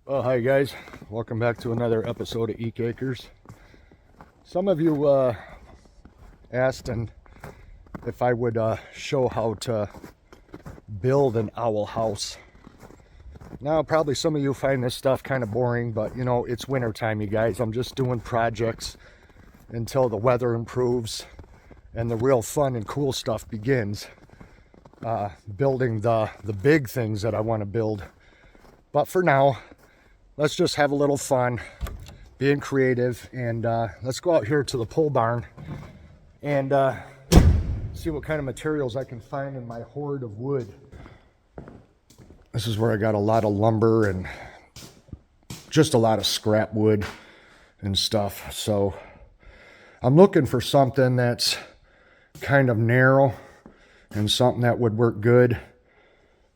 Well, hi guys, welcome back to another episode of Eek Acres. Some of you asked if I would show how to build an owl house. Now, probably some of you find this stuff kind of boring, but you know, it's winter time, you guys. I'm just doing projects until the weather improves and the real fun and cool stuff begins. Building the big things that I want to build. But for now, let's just have a little fun, being creative, and let's go out here to the pole barn and see what kind of materials I can find in my hoard of wood. This is where I got a lot of lumber and just a lot of scrap wood and stuff. So I'm looking for something that's kind of narrow and something that would work good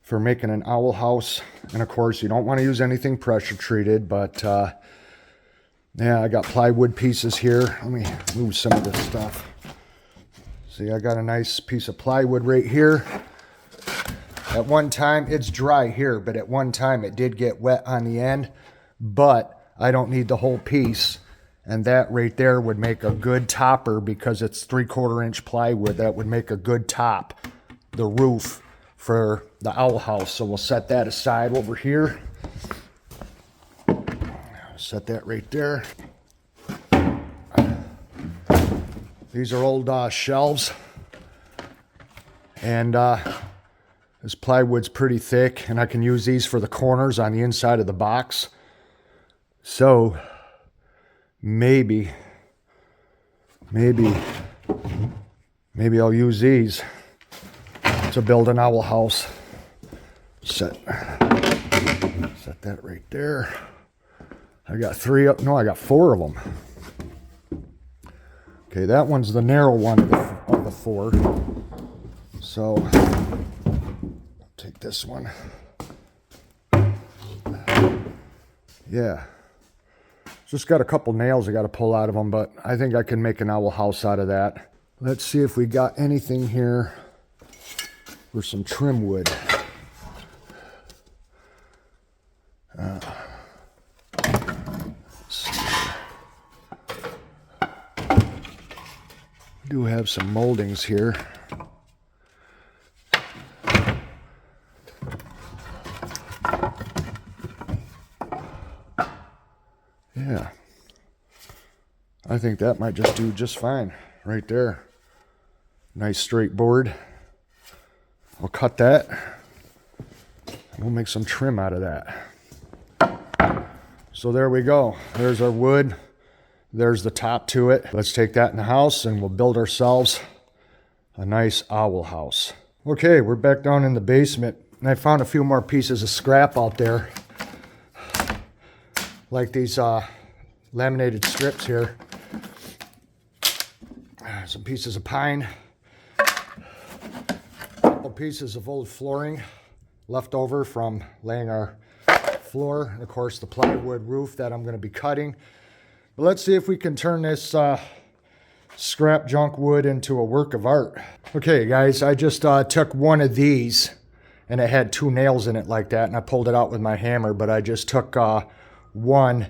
for making an owl house. And of course, you don't want to use anything pressure treated, but yeah, I got plywood pieces here. Let me move some of this stuff. See, I got a nice piece of plywood right here. At one time, it's dry here, but at one time it did get wet on the end, but I don't need the whole piece. And that right there would make a good topper because it's 3/4 inch plywood. That would make a good top, the roof for the owl house. So we'll set that aside over here. Set that right there. These are old shelves. And this plywood's pretty thick, and I can use these for the corners on the inside of the box. So maybe I'll use these to build an owl house. Set that right there. I got I got 4 of them. Okay, that one's the narrow one of the 4. So I'll take this one. Yeah. Just got a couple nails I got to pull out of them, but I think I can make an owl house out of that. Let's see if we got anything here for some trim wood. We do have some moldings here. Yeah, I think that might just do just fine right there. Nice straight board. I'll cut that. We'll make some trim out of that. So there we go. There's our wood. There's the top to it. Let's take that in the house and we'll build ourselves a nice owl house. Okay, we're back down in the basement and I found a few more pieces of scrap out there. Like these laminated strips here. Some pieces of pine. Couple pieces of old flooring left over from laying our floor. And of course the plywood roof that I'm going to be cutting. But let's see if we can turn this scrap junk wood into a work of art. Okay guys, I just took one of these and it had 2 nails in it like that, and I pulled it out with my hammer, but I just took one,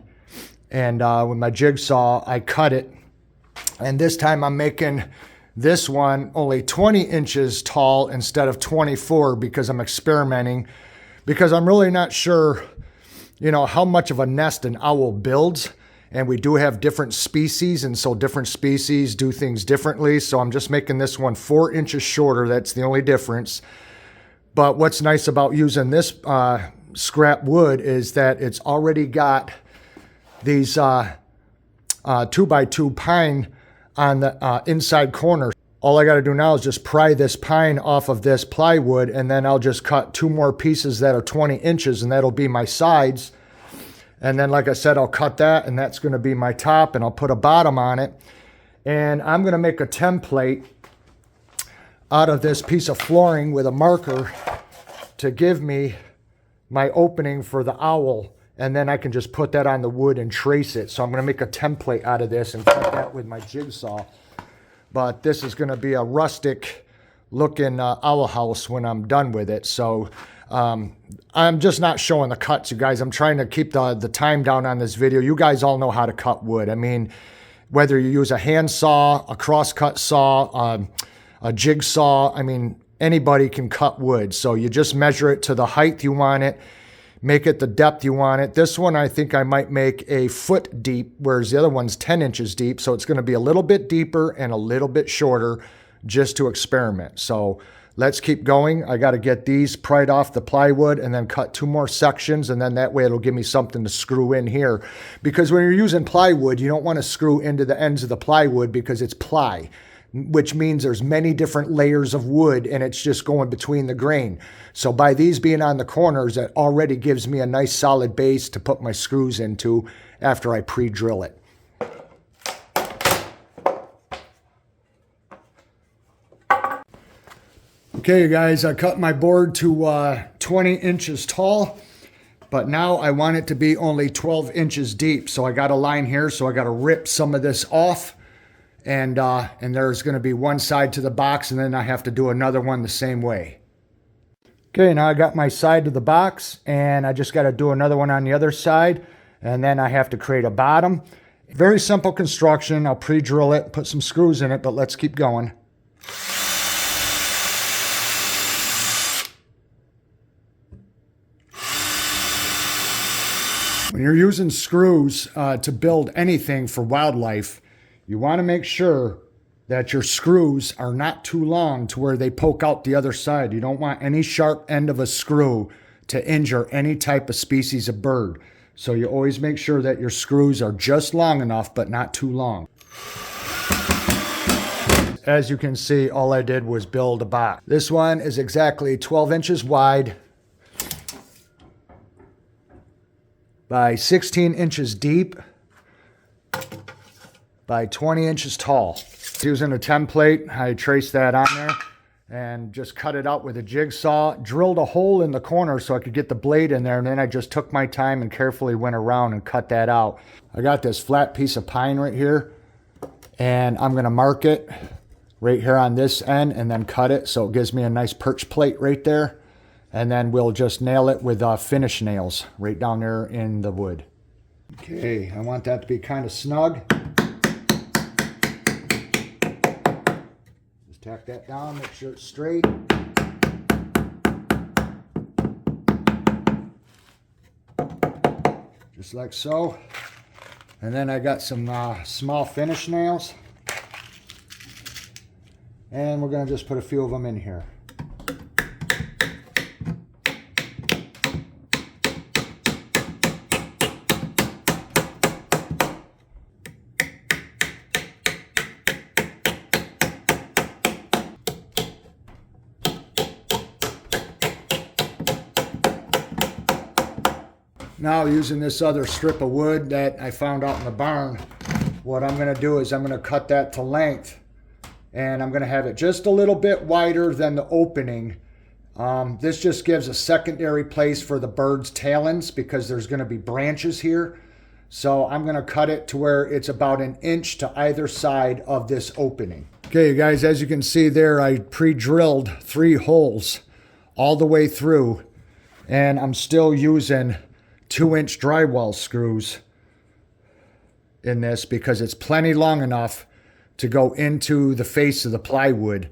and with my jigsaw I cut it, and this time I'm making this one only 20 inches tall instead of 24 because I'm experimenting, because I'm really not sure, you know, how much of a nest an owl builds, and we do have different species, and so different species do things differently. So I'm just making this one 4 inches shorter. That's the only difference. But what's nice about using this scrap wood is that it's already got these 2x2 pine on the inside corner. All I got to do now is just pry this pine off of this plywood, and then I'll just cut 2 more pieces that are 20 inches, and that'll be my sides. And then, like I said, I'll cut that, and that's going to be my top, and I'll put a bottom on it. And I'm going to make a template out of this piece of flooring with a marker to give me my opening for the owl, and then I can just put that on the wood and trace it. So I'm going to make a template out of this and cut that with my jigsaw. But this is going to be a rustic looking owl house when I'm done with it. So I'm just not showing the cuts, you guys. I'm trying to keep the time down on this video. You guys all know how to cut wood. I mean, whether you use a hand saw, a crosscut saw, a jigsaw, I mean, anybody can cut wood. So you just measure it to the height you want it, make it the depth you want it. This one, I think I might make a foot deep, whereas the other one's 10 inches deep. So it's gonna be a little bit deeper and a little bit shorter just to experiment. So let's keep going. I gotta get these pried off the plywood and then cut 2 more sections, and then that way it'll give me something to screw in here. Because when you're using plywood, you don't wanna screw into the ends of the plywood because it's ply, which means there's many different layers of wood and it's just going between the grain. So by these being on the corners, that already gives me a nice solid base to put my screws into after I pre-drill it. Okay, you guys, I cut my board to 20 inches tall, but now I want it to be only 12 inches deep. So I got a line here, so I got to rip some of this off, and there's going to be one side to the box, and then I have to do another one the same way. Okay, now I got my side to the box, and I just got to do another one on the other side, and then I have to create a bottom. Very simple construction. I'll pre-drill it, put some screws in it, but let's keep going. When you're using screws to build anything for wildlife, you want to make sure that your screws are not too long to where they poke out the other side. You don't want any sharp end of a screw to injure any type of species of bird. So you always make sure that your screws are just long enough, but not too long. As you can see, all I did was build a box. This one is exactly 12 inches wide by 16 inches deep by 20 inches tall. Using a template, I traced that on there and just cut it out with a jigsaw, drilled a hole in the corner so I could get the blade in there, and then I just took my time and carefully went around and cut that out. I got this flat piece of pine right here, and I'm gonna mark it right here on this end and then cut it so it gives me a nice perch plate right there. And then we'll just nail it with finish nails right down there in the wood. Okay, I want that to be kind of snug. Just tack that down, make sure it's straight. Just like so. And then I got some small finish nails. And we're gonna just put a few of them in here. Now, using this other strip of wood that I found out in the barn, what I'm gonna do is I'm gonna cut that to length, and I'm gonna have it just a little bit wider than the opening. This just gives a secondary place for the bird's talons because there's gonna be branches here. So I'm gonna cut it to where it's about 1 inch to either side of this opening. Okay, you guys, as you can see there, I pre-drilled 3 holes all the way through, and I'm still using 2-inch drywall screws in this because it's plenty long enough to go into the face of the plywood.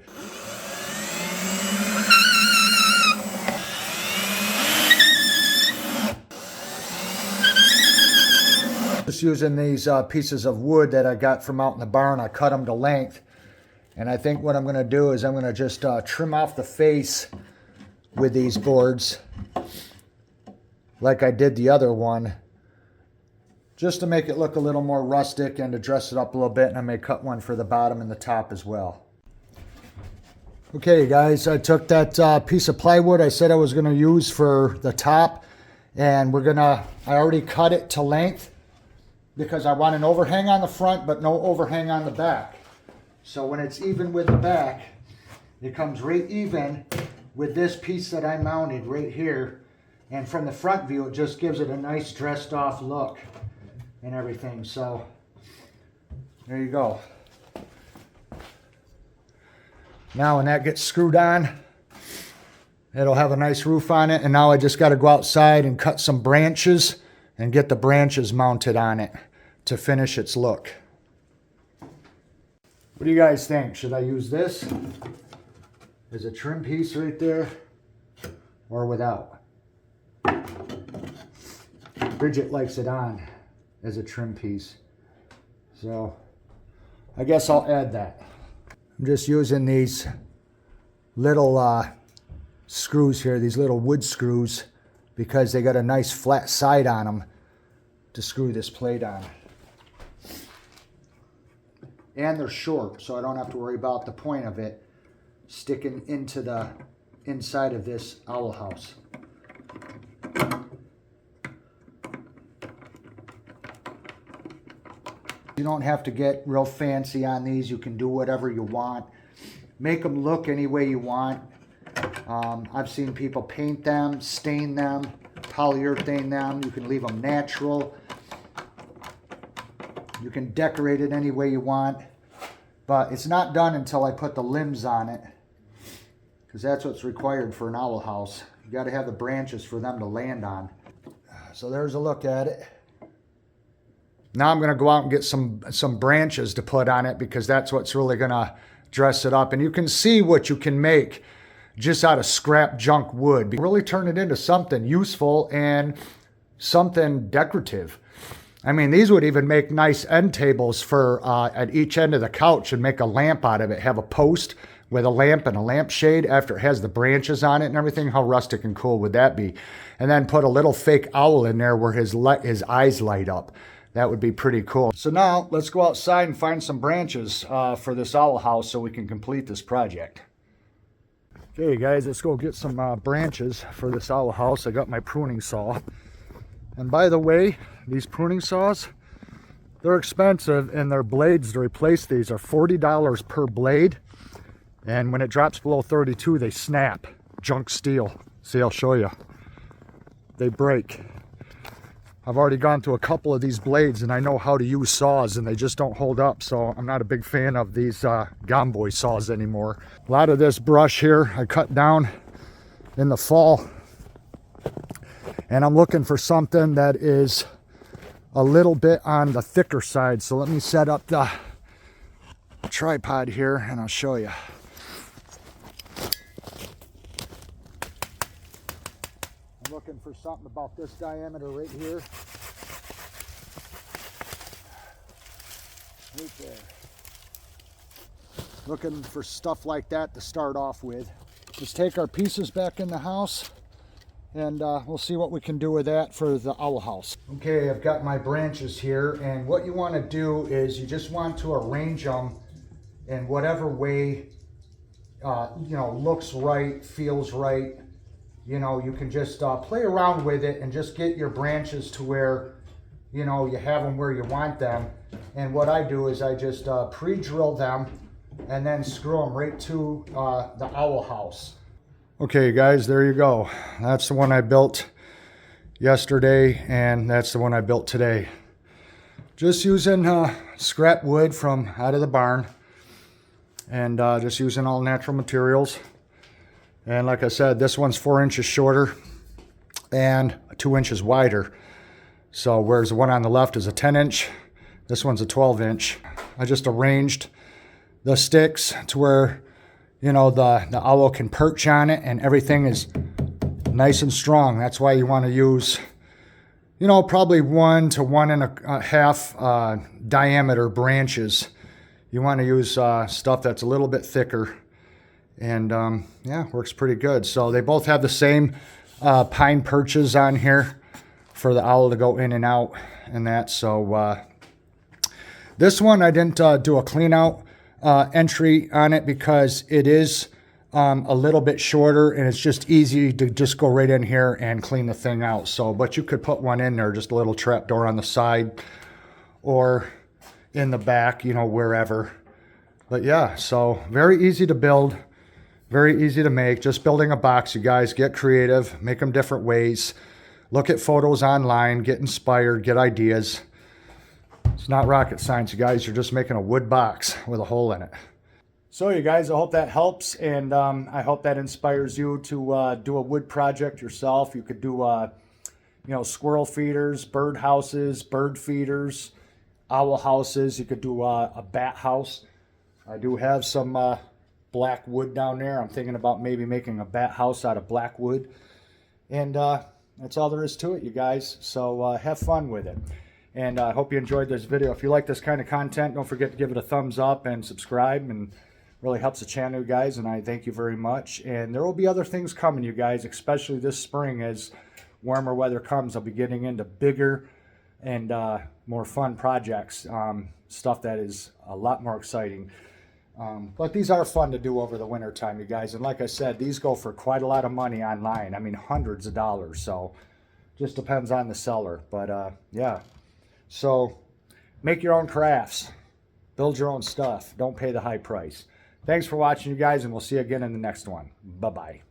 Just using these pieces of wood that I got from out in the barn, I cut them to length. And I think what I'm gonna do is I'm gonna just trim off the face with these boards like I did the other one, just to make it look a little more rustic and to dress it up a little bit, and I may cut one for the bottom and the top as well. Okay, guys, I took that piece of plywood I said I was gonna use for the top, and I already cut it to length because I want an overhang on the front, but no overhang on the back. So when it's even with the back, it comes right even with this piece that I mounted right here. And from the front view, it just gives it a nice dressed off look and everything. So there you go. Now when that gets screwed on, It'll have a nice roof on it, and now I just got to go outside and cut some branches and get the branches mounted on it to finish its look. What do you guys think? Should I use this as a trim piece right there or without? Bridget likes it on as a trim piece, so I guess I'll add that. I'm just using these little screws here, these little wood screws, because they got a nice flat side on them to screw this plate on. And they're short, so I don't have to worry about the point of it sticking into the inside of this owl house. You don't have to get real fancy on these. You can do whatever you want. Make them look any way you want. I've seen people paint them, stain them, polyurethane them. You can leave them natural. You can decorate it any way you want. But it's not done until I put the limbs on it, because that's what's required for an owl house. You got to have the branches for them to land on. So there's a look at it. Now I'm going to go out and get some branches to put on it, because that's what's really going to dress it up. And you can see what you can make just out of scrap junk wood. Really turn it into something useful and something decorative. I mean, these would even make nice end tables for at each end of the couch, and make a lamp out of it. Have a post with a lamp and a lampshade after it has the branches on it and everything. How rustic and cool would that be? And then put a little fake owl in there where his eyes light up. That would be pretty cool. So now let's go outside and find some branches for this owl house so we can complete this project. Okay guys, let's go get some branches for this owl house. I got my pruning saw. And by the way, these pruning saws, they're expensive, and their blades to replace these are $40 per blade. And when it drops below 32, they snap. Junk steel. See, I'll show you. They break. I've already gone through a couple of these blades, and I know how to use saws, and they just don't hold up. So I'm not a big fan of these Gomboy saws anymore. A lot of this brush here I cut down in the fall, and I'm looking for something that is a little bit on the thicker side. So let me set up the tripod here and I'll show you. I'm looking for something about this diameter right here. Right there. Looking for stuff like that to start off with. Let's take our pieces back in the house, and we'll see what we can do with that for the owl house. Okay, I've got my branches here, and what you want to do is you just want to arrange them in whatever way looks right, feels right. You can just play around with it and just get your branches to where you have them where you want them. And what I do is I just pre-drill them and then screw them right to the owl house. Okay guys, there you go. That's the one I built yesterday, and that's the one I built today. Just using scrap wood from out of the barn, and just using all natural materials. And like I said, this one's 4 inches shorter and 2 inches wider. So whereas the one on the left is a 10 inch, this one's a 12 inch. I just arranged the sticks to where the owl can perch on it, and everything is nice and strong. That's why you want to use, probably 1 to 1.5 diameter branches. You want to use stuff that's a little bit thicker, and yeah, works pretty good. So they both have the same pine perches on here for the owl to go in and out and that. So this one I didn't do a clean out entry on it, because it is a little bit shorter, and it's just easy to just go right in here and clean the thing out. So, but you could put one in there, just a little trap door on the side or in the back, wherever. But yeah, so very easy to build, very easy to make. Just building a box, you guys. Get creative, make them different ways. Look at photos online, get inspired, get ideas. It's not rocket science, you guys. You're just making a wood box with a hole in it. So you guys, I hope that helps, and I hope that inspires you to do a wood project yourself. You could do, squirrel feeders, bird houses, bird feeders, owl houses. You could do a bat house. I do have some black wood down there. I'm thinking about maybe making a bat house out of black wood, and that's all there is to it, you guys. So have fun with it. And I hope you enjoyed this video. If you like this kind of content, don't forget to give it a thumbs up and subscribe, and really helps the channel, you guys, and I thank you very much. And there will be other things coming, you guys, especially this spring as warmer weather comes. I'll be getting into bigger and more fun projects, stuff that is a lot more exciting. But these are fun to do over the winter time, you guys. And like I said, these go for quite a lot of money online. I mean, hundreds of dollars. So just depends on the seller. But yeah, so make your own crafts. Build your own stuff. Don't pay the high price. Thanks for watching, you guys, and we'll see you again in the next one. Bye-bye.